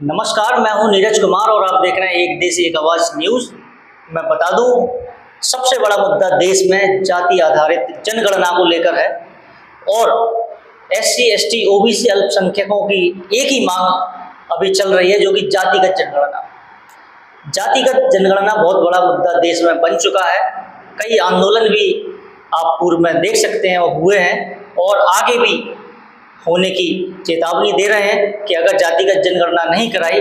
नमस्कार, मैं हूं नीरज कुमार और आप देख रहे हैं एक देश एक आवाज़ न्यूज़। मैं बता दूं, सबसे बड़ा मुद्दा देश में जाति आधारित जनगणना को लेकर है और एससी, एसटी, ओबीसी अल्पसंख्यकों की एक ही मांग अभी चल रही है, जो कि जातिगत जनगणना। जातिगत जनगणना बहुत बड़ा मुद्दा देश में बन चुका है। कई आंदोलन भी आप पूर्व में देख सकते हैं, वो हुए हैं और आगे भी होने की चेतावनी दे रहे हैं कि अगर जातिगत जनगणना नहीं कराई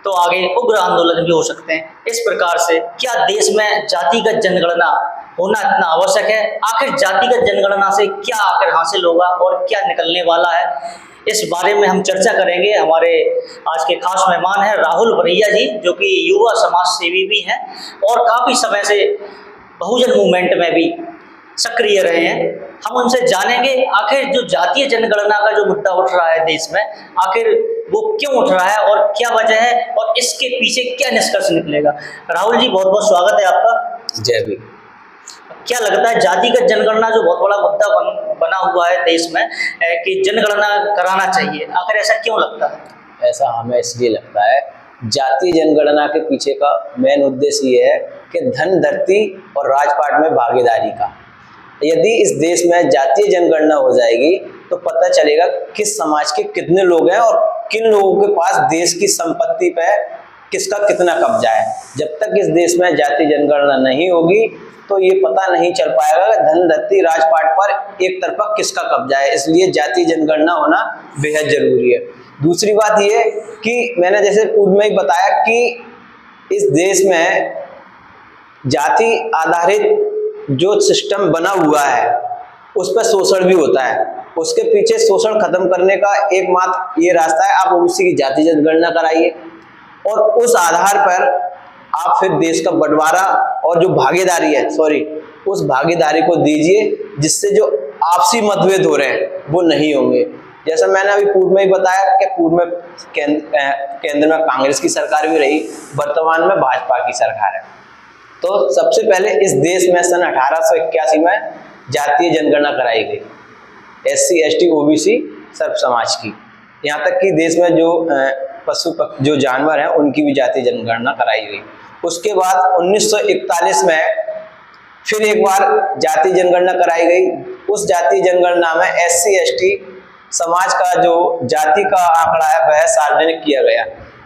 तो आगे उग्र आंदोलन भी हो सकते हैं। इस प्रकार से क्या देश में जातिगत जनगणना होना इतना आवश्यक है? आखिर जातिगत जनगणना से क्या आखिर हासिल होगा और क्या निकलने वाला है, इस बारे में हम चर्चा करेंगे। हमारे आज के खास मेहमान हैं राहुल भरैया जी, जो कि युवा समाज सेवी भी हैं और काफ़ी समय से बहुजन मूवमेंट में भी सक्रिय रहे हैं। हम उनसे जानेंगे आखिर जो जातीय जनगणना का जो मुद्दा उठ रहा है देश में, आखिर वो क्यों उठ रहा है और क्या वजह है और इसके पीछे क्या निष्कर्ष निकलेगा। राहुल जी, बहुत बहुत स्वागत है आपका। जय भी। क्या लगता है, जातिगत जनगणना जो बहुत बड़ा मुद्दा बना हुआ है देश में कि जनगणना कराना चाहिए, आखिर ऐसा क्यों लगता है? ऐसा हमें इसलिए लगता है, जातीय जनगणना के पीछे का मेन उद्देश्य ये है कि धन, धरती और राजपाट में भागीदारी का। यदि इस देश में जातीय जनगणना हो जाएगी तो पता चलेगा किस समाज के कितने लोग हैं और किन लोगों के पास देश की संपत्ति पे किसका कितना कब्जा है। जब तक इस देश में जातीय जनगणना नहीं होगी तो ये पता नहीं चल पाएगा कि धन, धरती, राजपाट पर एक तरफा किसका कब्जा है। इसलिए जातीय जनगणना होना बेहद जरूरी है। दूसरी बात ये कि मैंने जैसे पूर्व में ही बताया कि इस देश में जाति आधारित जो सिस्टम बना हुआ है उस पर शोषण भी होता है। उसके पीछे शोषण खत्म करने का एकमात्र ये रास्ता है, आप ओबीसी की जाति जनगणना कराइए और उस आधार पर आप फिर देश का बंटवारा और जो भागीदारी है उस भागीदारी को दीजिए, जिससे जो आपसी मतभेद हो रहे हैं वो नहीं होंगे। जैसा मैंने अभी पूर्व में ही बताया कि पूर्व में केंद्र में कांग्रेस की सरकार भी रही, वर्तमान में भाजपा की सरकार है। तो सबसे पहले इस देश में सन 1881 में जातीय जनगणना कराई गई, एससी, एसटी, ओबीसी सर्व समाज की। यहाँ तक कि देश में जो पशु जो जानवर हैं उनकी भी जातीय जनगणना कराई गई। उसके बाद 1941 में फिर एक बार जातीय जनगणना कराई गई। उस जातीय जनगणना में एससी, एसटी समाज का जो जाति का आंकड़ा है वह सार्वजनिक किया गया,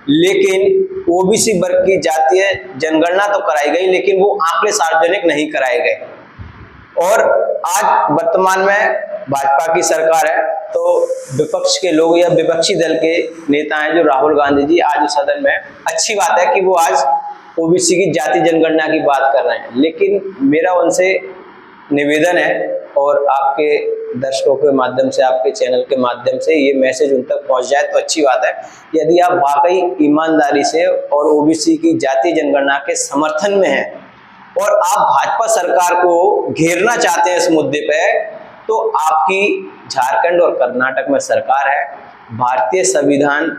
लेकिन ओबीसी वर्ग की जातीय जनगणना तो कराई गई लेकिन वो आंकड़े सार्वजनिक नहीं कराए गए। और आज वर्तमान में भाजपा की सरकार है, तो विपक्ष के लोग या विपक्षी दल के नेता हैं जो राहुल गांधी जी आज सदन में, अच्छी बात है कि वो आज ओबीसी की जाति जनगणना की बात कर रहे हैं। लेकिन मेरा उनसे निवेदन है और आपके दर्शकों के माध्यम से, आपके चैनल के माध्यम से ये मैसेज उन तक पहुंच जाए तो अच्छी बात है। यदि आप वाकई ईमानदारी से और ओबीसी की जातीय जनगणना के समर्थन में हैं और आप भाजपा सरकार को घेरना चाहते हैं इस मुद्दे पे, तो आपकी झारखंड और कर्नाटक में सरकार है। भारतीय संविधान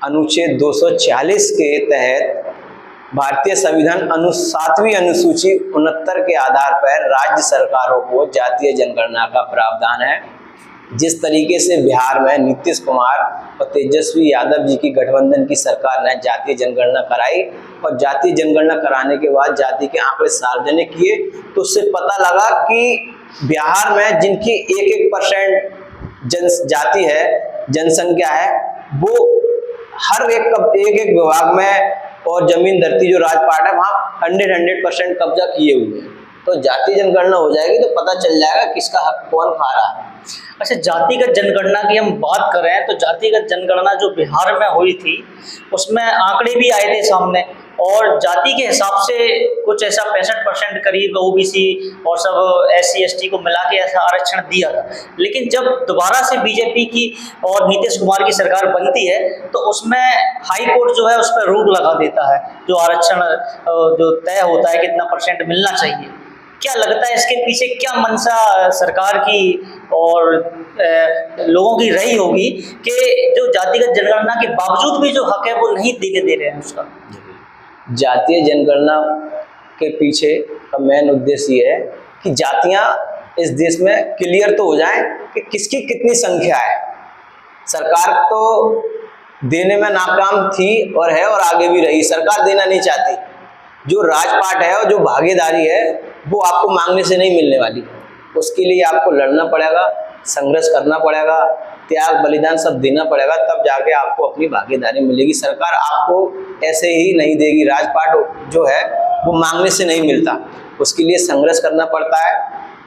अनुच्छेद 240 के तहत भारतीय संविधान 7वीं अनुसूची 69 के आधार पर राज्य सरकारों को जातीय जनगणना का प्रावधान है। जिस तरीके से बिहार में नीतीश कुमार और तेजस्वी यादव जी की गठबंधन की सरकार ने जातीय जनगणना कराई और जातीय जनगणना कराने के बाद जाति के आंकड़े सार्वजनिक किए, तो उससे पता लगा कि बिहार में जिनकी 1% जाति है, जनसंख्या है, वो हर एक विभाग में और जमीन, धरती, जो राजपाट है वहाँ 100% कब्जा किए हुए हैं। तो जातीय जनगणना हो जाएगी तो पता चल जाएगा किसका हक कौन खा रहा है। अच्छा, जातिगत जनगणना की हम बात कर रहे हैं तो जातिगत जनगणना जो बिहार में हुई थी उसमें आंकड़े भी आए थे सामने और जाति के हिसाब से कुछ ऐसा 65% करीब ओबीसी और सब एससी, एसटी को मिला के ऐसा आरक्षण दिया था। लेकिन जब दोबारा से बीजेपी की और नीतीश कुमार की सरकार बनती है तो उसमें हाई कोर्ट जो है उस पर रोक लगा देता है, जो आरक्षण जो तय होता है कितना % मिलना चाहिए। क्या लगता है इसके पीछे क्या मंशा सरकार की और लोगों की रही होगी कि जो जातिगत जनगणना के बावजूद भी जो हक है वो नहीं दे रहे हैं उसका? जातीय जनगणना के पीछे का मेन उद्देश्य ये है कि जातियां इस देश में क्लियर तो हो जाएं कि किसकी कितनी संख्या है। सरकार तो देने में नाकाम थी और है और आगे भी रही। सरकार देना नहीं चाहती। जो राजपाट है और जो भागीदारी है वो आपको मांगने से नहीं मिलने वाली। उसके लिए आपको लड़ना पड़ेगा, संघर्ष करना पड़ेगा, त्याग बलिदान सब देना पड़ेगा, तब जाके आपको अपनी भागीदारी मिलेगी। सरकार आपको ऐसे ही नहीं देगी। राजपाट जो है वो मांगने से नहीं मिलता, उसके लिए संघर्ष करना पड़ता है,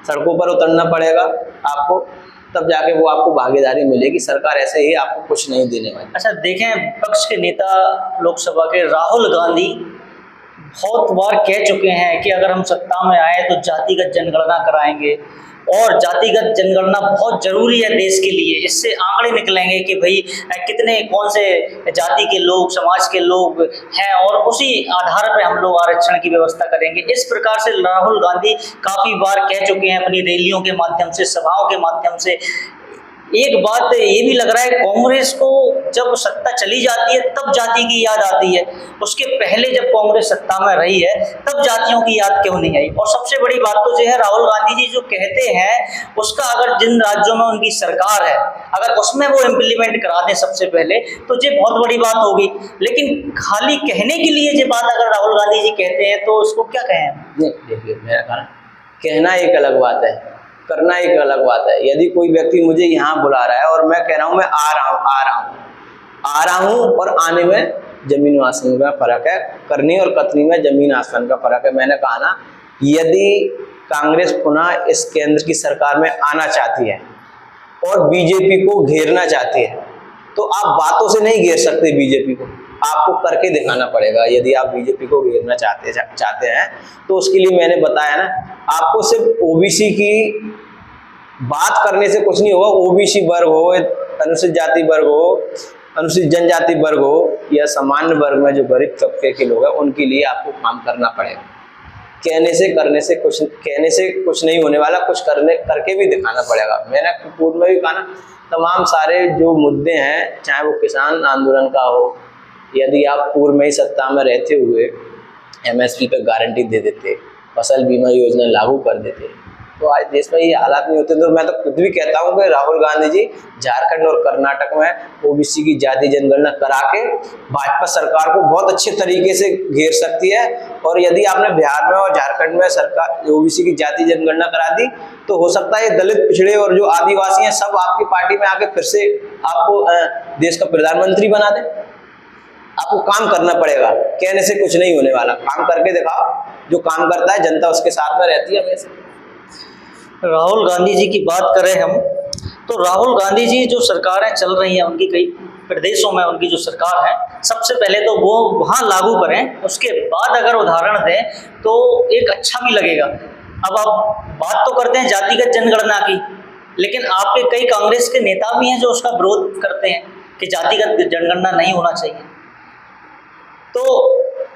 सड़कों पर उतरना पड़ेगा आपको, तब जाके वो आपको भागीदारी मिलेगी। सरकार ऐसे ही आपको कुछ नहीं देने वाली। अच्छा देखें, विपक्ष के नेता लोकसभा के राहुल गांधी बहुत बार कह चुके हैं कि अगर हम सत्ता में आए तो जातिगत जनगणना कराएंगे और जातिगत जनगणना बहुत ज़रूरी है देश के लिए। इससे आंकड़े निकलेंगे कि भाई कितने कौन से जाति के लोग, समाज के लोग हैं और उसी आधार पर हम लोग आरक्षण की व्यवस्था करेंगे। इस प्रकार से राहुल गांधी काफ़ी बार कह चुके हैं अपनी रैलियों के माध्यम से, सभाओं के माध्यम से। एक बात ये भी लग रहा है, कांग्रेस को जब सत्ता चली जाती है तब जाति की याद आती है, उसके पहले जब कांग्रेस सत्ता में रही है तब जातियों की याद क्यों नहीं आई। और सबसे बड़ी बात तो जो है, राहुल गांधी जी जो कहते हैं उसका अगर जिन राज्यों में उनकी सरकार है अगर उसमें वो इम्प्लीमेंट करा दें सबसे पहले तो ये बहुत बड़ी बात होगी। लेकिन खाली कहने के लिए ये बात अगर राहुल गांधी जी कहते हैं तो उसको क्या कहें। देखिए, मेरा कहना एक अलग बात है, करना एक अलग बात है। यदि कोई व्यक्ति मुझे यहाँ बुला रहा है और मैं कह रहा हूँ मैं आ रहा हूँ और आने में जमीन आसमान का फर्क है, करनी और कथनी में जमीन आसमान का फर्क है। मैंने कहा ना, यदि कांग्रेस पुनः इस केंद्र की सरकार में आना चाहती है और बीजेपी को घेरना चाहती है तो आप बातों से नहीं घेर सकते बीजेपी को, आपको करके दिखाना पड़ेगा। यदि आप बीजेपी को घेरना चाहते हैं तो उसके लिए मैंने बताया ना, आपको सिर्फ ओबीसी की बात करने से कुछ नहीं होगा। ओबीसी वर्ग हो, अनुसूचित जाति वर्ग हो, अनुसूचित जनजाति वर्ग हो या सामान्य वर्ग में जो गरीब तबके के लोग हैं उनके लिए आपको काम करना पड़ेगा। कहने से कुछ नहीं होने वाला, कुछ करके भी दिखाना पड़ेगा। मैंने पूर्व में भी कहा ना, तमाम सारे जो मुद्दे हैं, चाहे वो किसान आंदोलन का हो, यदि आप पूर्व में ही सत्ता में रहते हुए एमएसपी पे गारंटी दे देते, फसल बीमा योजना लागू कर देते तो आज देश में ये हालात नहीं होते। तो मैं तो खुद भी कहता हूँ कि राहुल गांधी जी झारखंड और कर्नाटक में ओबीसी की जाति जनगणना करा के भाजपा सरकार को बहुत अच्छे तरीके से घेर सकती है। और यदि आपने बिहार में और झारखंड में सरकार ओबीसी की जाति जनगणना करा दी तो हो सकता है ये दलित, पिछड़े और जो आदिवासी हैं सब आपकी पार्टी में आके फिर से आपको देश का प्रधानमंत्री बना दे। आपको काम करना पड़ेगा, कहने से कुछ नहीं होने वाला। काम करके दिखाओ, जो काम करता है जनता उसके साथ में रहती है हमेशा। राहुल गांधी जी की बात करें हम तो राहुल गांधी जी जो सरकारें चल रही हैं उनकी कई प्रदेशों में उनकी जो सरकार है, सबसे पहले तो वो वहाँ लागू करें, उसके बाद अगर उदाहरण दें तो एक अच्छा भी लगेगा। अब आप बात तो करते हैं जातिगत जनगणना की, लेकिन आपके कई कांग्रेस के नेता भी हैं जो उसका विरोध करते हैं कि जातिगत जनगणना नहीं होना चाहिए। तो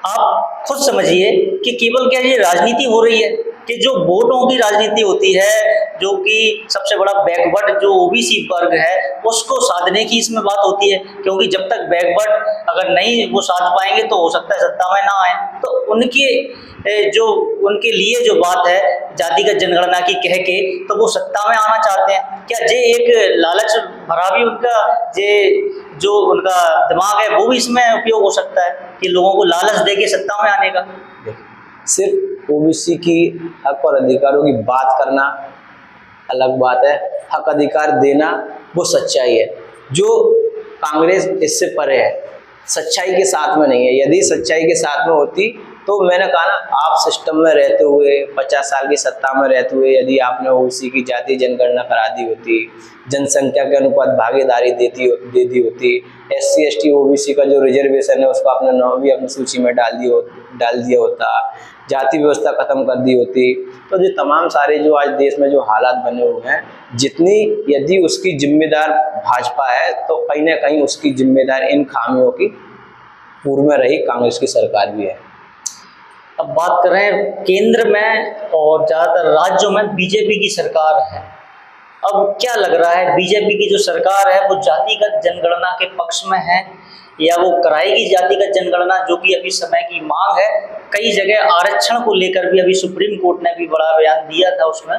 आप खुद समझिए कि केवल क्या ये राजनीति हो रही है कि जो वोटों की राजनीति होती है, जो कि सबसे बड़ा बैकवर्ड जो ओबीसी वर्ग है उसको साधने की इसमें बात होती है। क्योंकि जब तक बैकवर्ड अगर नहीं वो साध पाएंगे तो हो सकता है सत्ता में ना आए। तो उनके लिए जो बात है जातिगत जनगणना की कह के तो वो सत्ता में आना चाहते हैं। क्या जे एक लालच भरा भी उनका जो उनका दिमाग है वो भी इसमें उपयोग हो सकता है कि लोगों को लालच दे के सत्ता में आने का। सिर्फ ओबीसी की हक और अधिकारों की बात करना अलग बात है, हक अधिकार देना वो सच्चाई है। जो कांग्रेस इससे परे है, सच्चाई के साथ में नहीं है। यदि सच्चाई के साथ में होती तो मैंने कहा ना, आप सिस्टम में रहते हुए 50 साल की सत्ता में रहते हुए यदि आपने ओबीसी की जाति जनगणना करा दी होती, जनसंख्या के अनुपात भागीदारी दे दी होती, SC ST OBC का जो रिजर्वेशन है उसको आपने 9वीं अपनी सूची में डाल दिया होता, जाति व्यवस्था खत्म कर दी होती, तो जो तमाम सारे जो आज देश में जो हालात बने हुए हैं, जितनी यदि उसकी जिम्मेदार भाजपा है तो कहीं ना कहीं उसकी जिम्मेदार इन खामियों की पूर्व में रही कांग्रेस की सरकार भी है। अब बात करें केंद्र में और ज़्यादातर राज्यों में बीजेपी की सरकार है। अब क्या लग रहा है, बीजेपी की जो सरकार है वो जातिगत जनगणना के पक्ष में है या वो कराएगी जातिगत जनगणना, जो कि अभी समय की मांग है। कई जगह आरक्षण को लेकर भी अभी सुप्रीम कोर्ट ने भी बड़ा बयान दिया था उसमें।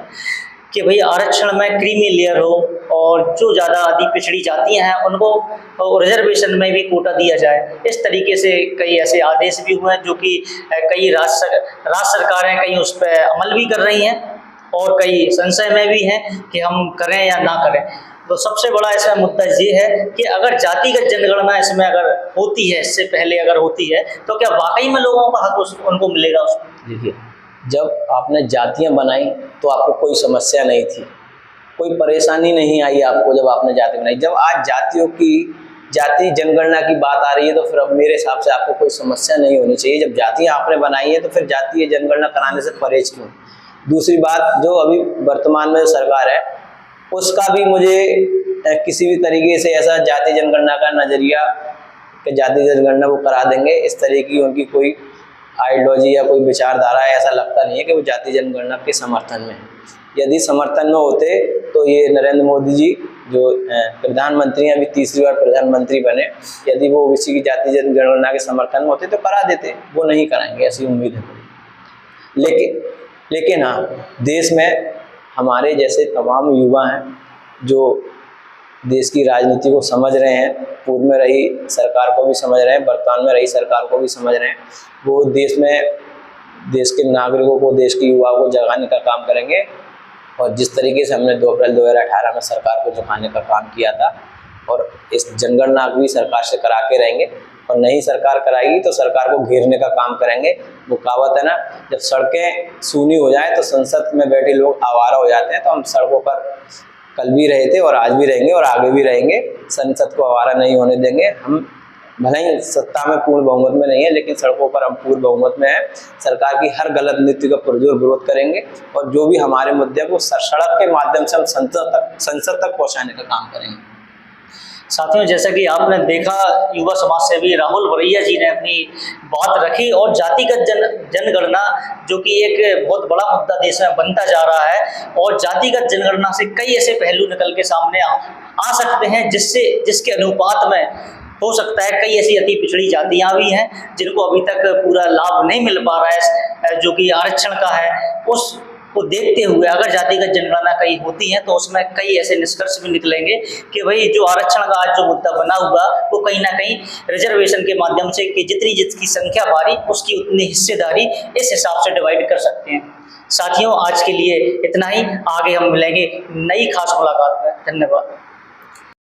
कि भाई आरक्षण में क्रीमी लेयर हो और जो ज़्यादा अधिक पिछड़ी जातियाँ हैं उनको रिजर्वेशन में भी कोटा दिया जाए। इस तरीके से कई ऐसे आदेश भी हुए हैं जो कि कई राज्य सरकारें कहीं उस पर अमल भी कर रही हैं और कई संशय में भी हैं कि हम करें या ना करें। तो सबसे बड़ा इसमें मुद्दा ये है कि अगर जातिगत जनगणना इसमें अगर होती है, इससे पहले अगर होती है, तो क्या वाकई में लोगों का हक उनको मिलेगा? उसमें देखिए, जब आपने जातियां बनाई तो आपको कोई समस्या नहीं थी, कोई परेशानी नहीं आई आपको जब आपने जाति बनाई। जब आज जातियों की जाति जनगणना की बात आ रही है तो फिर अब मेरे हिसाब से आपको कोई समस्या नहीं होनी चाहिए। जब जातियां आपने बनाई है तो फिर जातीय जनगणना कराने से परहेज क्यों? दूसरी बात, जो अभी वर्तमान में सरकार है उसका भी मुझे किसी भी तरीके से ऐसा जाति जनगणना का नजरिया कि जाति जनगणना वो करा देंगे, इस तरह की उनकी कोई आइडियोलॉजी या कोई विचारधारा है, ऐसा लगता नहीं है कि वो जाति जनगणना के समर्थन में है। यदि समर्थन में होते तो ये नरेंद्र मोदी जी जो प्रधानमंत्री हैं, अभी तीसरी बार प्रधानमंत्री बने, यदि वो ओबीसी की जाति जनगणना के समर्थन में होते तो करा देते। वो नहीं कराएंगे, ऐसी उम्मीद है। लेकिन हाँ, देश में हमारे जैसे तमाम युवा हैं जो देश की राजनीति को समझ रहे हैं, पूर्व में रही सरकार को भी समझ रहे हैं, वर्तमान में रही सरकार को भी समझ रहे हैं। वो देश के नागरिकों को, देश के युवाओं को जगाने का काम करेंगे। और जिस तरीके से हमने 2 अप्रैल 2018 में सरकार को जगाने का काम किया था, और इस जनगणना भी सरकार से करा के रहेंगे। और नहीं सरकार कराएगी तो सरकार को घेरने का काम करेंगे। वो कहावत है ना, जब सड़कें सूनी हो जाए तो संसद में बैठे लोग आवारा हो जाते हैं। तो हम सड़कों पर कल भी रहे थे और आज भी रहेंगे और आगे भी रहेंगे। संसद को आवारा नहीं होने देंगे। हम भले ही सत्ता में पूर्ण बहुमत में नहीं है, लेकिन सड़कों पर हम पूर्ण बहुमत में हैं। सरकार की हर गलत नीति का पुरजोर विरोध करेंगे और जो भी हमारे मुद्दे को सड़क के माध्यम से हम संसद तक पहुंचाने का काम करेंगे। साथियों, जैसा कि आपने देखा, युवा समाज सेवी राहुल वरैया जी ने अपनी बात रखी और जातिगत जनगणना जो कि एक बहुत बड़ा मुद्दा देश में बनता जा रहा है, और जातिगत जनगणना से कई ऐसे पहलू निकल के सामने आ सकते हैं जिसके अनुपात में हो सकता है कई ऐसी अति पिछड़ी जातियां भी हैं जिनको अभी तक पूरा लाभ नहीं मिल पा रहा है जो कि आरक्षण का है। उसको देखते हुए अगर जातिगत जनगणना कहीं होती है तो उसमें कई ऐसे निष्कर्ष भी निकलेंगे कि भाई जो आरक्षण का आज जो मुद्दा बना हुआ वो कहीं ना कहीं रिजर्वेशन के माध्यम से कि जितनी संख्या भारी उसकी उतनी हिस्सेदारी इस हिसाब से डिवाइड कर सकते हैं। साथियों, आज के लिए इतना ही। आगे हम मिलेंगे नई खास मुलाकात में। धन्यवाद।